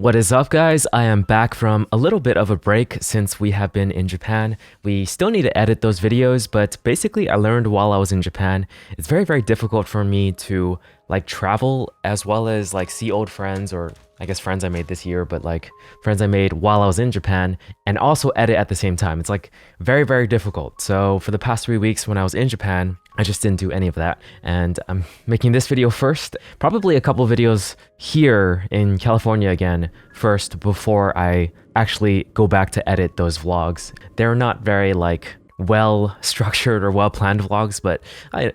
What is up, guys? I am back from a little bit of a break since we have been in Japan. We still need to edit those videos, but basically I learned while I was in Japan, it's very difficult for me to travel as well as see old friends, or I guess friends I made this year, but friends I made while I was in Japan, and also edit at the same time. It's very difficult. So for the past 3 weeks when I was in Japan, I just didn't do any of that, and I'm making this video first. Probably a couple videos here in California again first before I actually go back to edit those vlogs. They're not very well structured or well planned vlogs, but I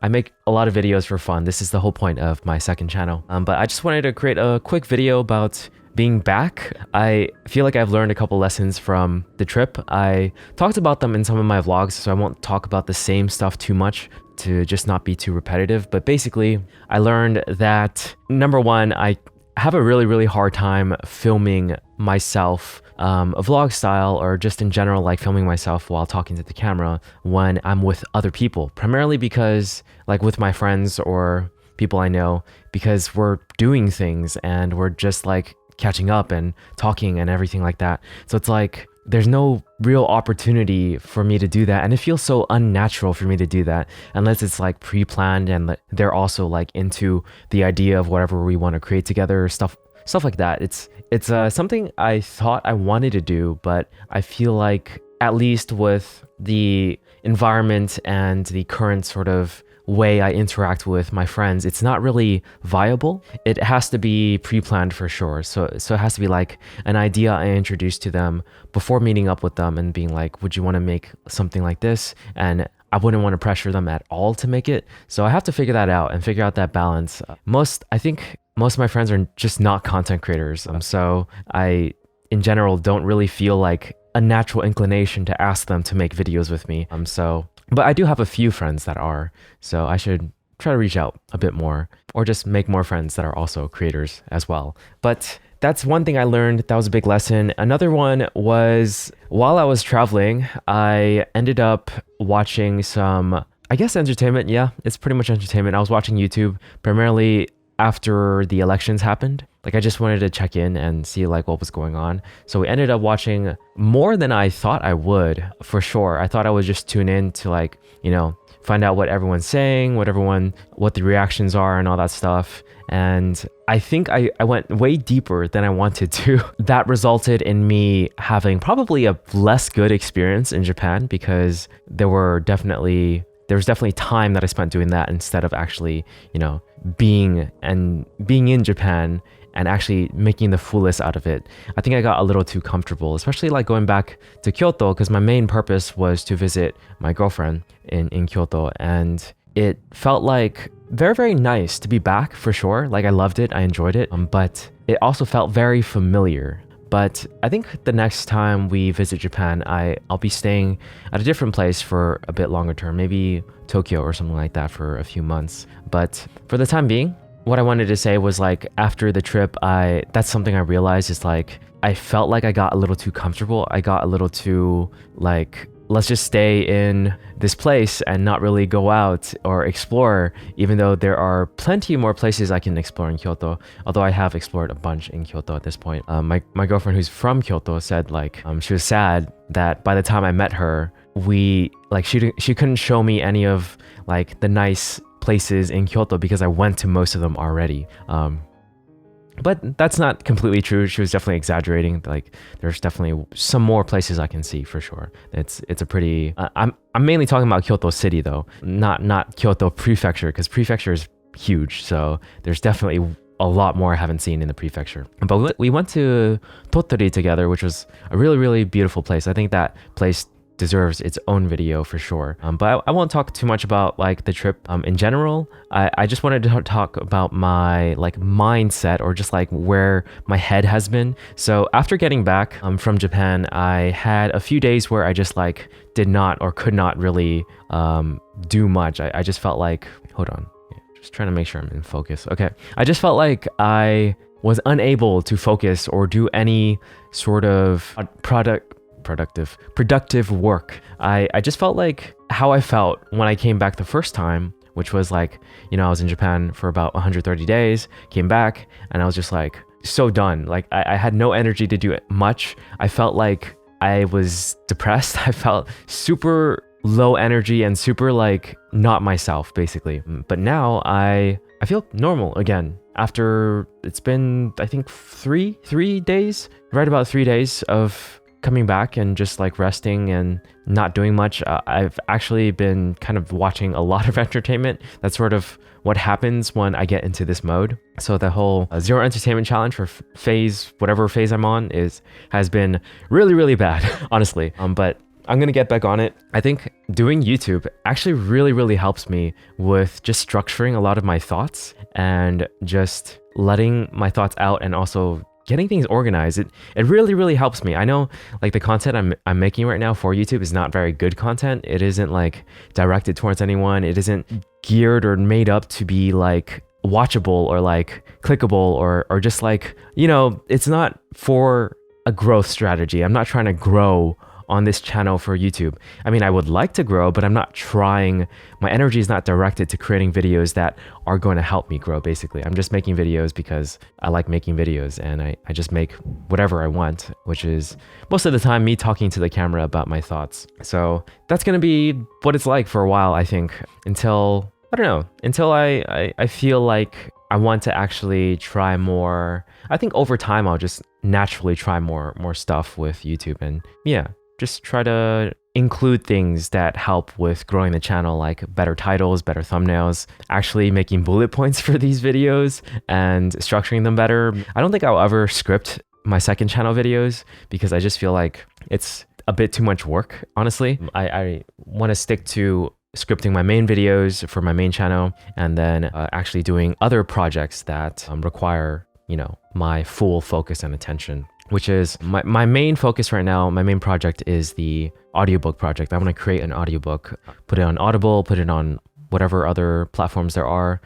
make a lot of videos for fun. This is the whole point of my second channel. But I just wanted to create a quick video about being back. I feel like I've learned a couple lessons from the trip. I talked about them in some of my vlogs, so I won't talk about the same stuff too much to just not be too repetitive. But basically, I learned that number one, I have a really hard time filming myself a vlog style, or just in general filming myself while talking to the camera when I'm with other people, primarily because with my friends or people I know, because we're doing things and we're just catching up and talking and everything like that. So it's there's no real opportunity for me to do that, and it feels so unnatural for me to do that unless it's pre-planned and they're also into the idea of whatever we want to create together, stuff like that. It's something I thought I wanted to do, but I feel at least with the environment and the current sort of way I interact with my friends, it's not really viable. It has to be pre-planned for sure. So it has to be an idea I introduced to them before meeting up with them and being would you want to make something like this? And I wouldn't want to pressure them at all to make it. So I have to figure that out and figure out that balance. I think most of my friends are just not content creators. So I, in general, don't really feel a natural inclination to ask them to make videos with me. But I do have a few friends that are, so I should try to reach out a bit more, or just make more friends that are also creators as well. But that's one thing I learned. That was a big lesson. Another one was while I was traveling, I ended up watching some, I guess, entertainment. Yeah, it's pretty much entertainment. I was watching YouTube primarily after the elections happened. I just wanted to check in and see what was going on. So we ended up watching more than I thought I would, for sure. I thought I would just tune in to find out what everyone's saying, what the reactions are and all that stuff. And I think I went way deeper than I wanted to. That resulted in me having probably a less good experience in Japan, because there was definitely time that I spent doing that instead of actually, being in Japan and actually making the fullest out of it. I think I got a little too comfortable, especially going back to Kyoto, because my main purpose was to visit my girlfriend in Kyoto, and it felt very nice to be back, for sure. I loved it, I enjoyed it, but it also felt very familiar. But I think the next time we visit Japan, I'll be staying at a different place for a bit longer term, maybe Tokyo or something like that for a few months. But for the time being, what I wanted to say was after the trip, that's something I realized is I felt I got a little too comfortable. I got a little too let's just stay in this place and not really go out or explore, even though there are plenty more places I can explore in Kyoto, although I have explored a bunch in Kyoto at this point. My girlfriend, who's from Kyoto, said she was sad that by the time I met her, she couldn't show me any of the nice places in Kyoto because I went to most of them already. But that's not completely true. She was definitely exaggerating. There's definitely some more places I can see, for sure. It's a pretty. I'm mainly talking about Kyoto City though, not Kyoto Prefecture, because Prefecture is huge. So there's definitely a lot more I haven't seen in the prefecture. But we went to Tottori together, which was a really beautiful place. I think that place deserves its own video for sure. But I won't talk too much about the trip in general. I just wanted to talk about my mindset, or just where my head has been. So after getting back from Japan, I had a few days where I just did not or could not really do much. I just felt hold on, just trying to make sure I'm in focus. Okay, I just felt I was unable to focus or do any sort of productive work. I just felt how I felt when I came back the first time, which was I was in Japan for about 130 days, came back, and I was just so done. Like I had no energy to do it much. I felt like I was depressed. I felt super low energy and super like not myself basically. But now I feel normal again after it's been, I think 3 days, right about 3 days of coming back and just like resting and not doing much. I've actually been kind of watching a lot of entertainment. That's sort of what happens when I get into this mode. So the whole zero entertainment challenge for whatever phase I'm on has been really, really bad, honestly. But I'm gonna get back on it. I think doing YouTube actually really, really helps me with just structuring a lot of my thoughts and just letting my thoughts out and also getting things organized. It really, really helps me. I know like the content I'm making right now for YouTube is not very good content. It isn't like directed towards anyone. It isn't geared or made up to be like watchable or like clickable or just like, you know, it's not for a growth strategy. I'm not trying to grow on this channel for YouTube. I mean, I would like to grow, but I'm not trying. My energy is not directed to creating videos that are going to help me grow, basically. I'm just making videos because I like making videos and I just make whatever I want, which is most of the time me talking to the camera about my thoughts. So that's going to be what it's like for a while, I think, until, I don't know, until I feel like I want to actually try more. I think over time, I'll just naturally try more stuff with YouTube and yeah, just try to include things that help with growing the channel, like better titles, better thumbnails, actually making bullet points for these videos and structuring them better. I don't think I'll ever script my second channel videos because I just feel like it's a bit too much work, honestly. I want to stick to scripting my main videos for my main channel and then actually doing other projects that require, you know, my full focus and attention, which is my main focus right now. My main project is the audiobook project. I want to create an audiobook, put it on Audible, put it on whatever other platforms there are.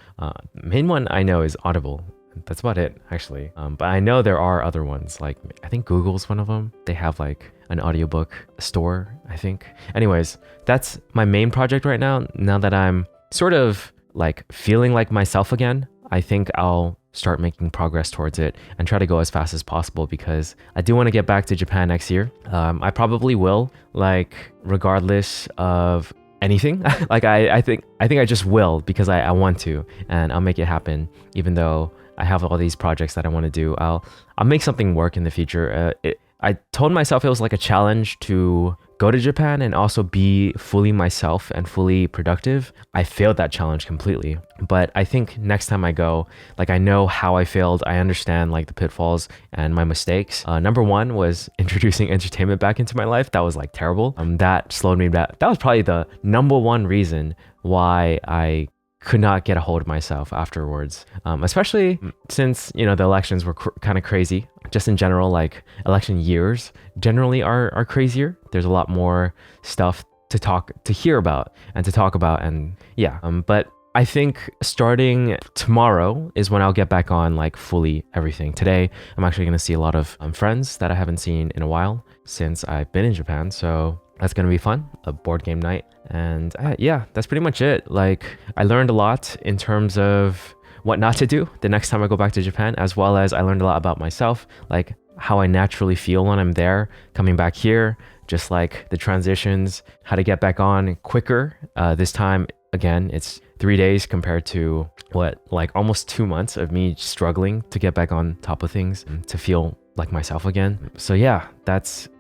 Main one I know is Audible. That's about it, actually. But I know there are other ones, like I think Google's one of them. They have like an audiobook store, I think. Anyways, that's my main project right now. Now that I'm sort of like feeling like myself again, I think I'll start making progress towards it and try to go as fast as possible because I do want to get back to Japan next year. I probably will, like regardless of anything. Like I think I just will because I want to, and I'll make it happen even though I have all these projects that I want to do. I'll make something work in the future. I told myself it was like a challenge to go to Japan and also be fully myself and fully productive. I failed that challenge completely. But I think next time I go, like I know how I failed. I understand like the pitfalls and my mistakes. Number one was introducing entertainment back into my life. That was like terrible. That slowed me back. That was probably the number one reason why I could not get a hold of myself afterwards, especially since, you know, the elections were kind of crazy. Just in general, like election years generally are crazier. There's a lot more stuff to hear about and to talk about, and yeah. But I think starting tomorrow is when I'll get back on like fully everything. Today, I'm actually going to see a lot of friends that I haven't seen in a while since I've been in Japan. So that's going to be fun, a board game night. And yeah, that's pretty much it. Like I learned a lot in terms of what not to do the next time I go back to Japan, as well as I learned a lot about myself, like how I naturally feel when I'm there, coming back here, just like the transitions, how to get back on quicker. This time, again, it's 3 days compared to what, like almost 2 months of me struggling to get back on top of things, to feel like myself again. So yeah,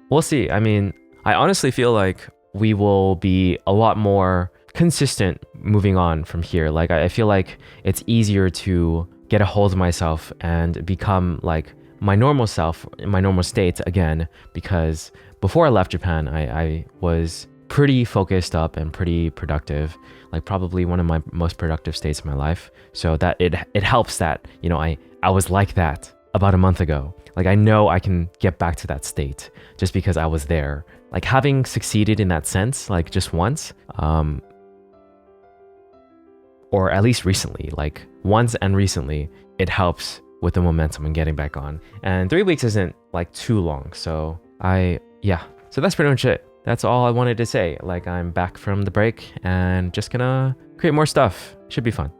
we'll see. I mean, I honestly feel like we will be a lot more consistent moving on from here. Like I feel like it's easier to get a hold of myself and become like my normal self, my normal state again, because before I left Japan, I was pretty focused up and pretty productive, like probably one of my most productive states of my life. So that it helps that, you know, I was like that about a month ago. Like I know I can get back to that state just because I was there. Like having succeeded in that sense, like just once, or at least recently, like once and recently, it helps with the momentum and getting back on. And 3 weeks isn't like too long. So so that's pretty much it. That's all I wanted to say. Like I'm back from the break and just gonna create more stuff. Should be fun.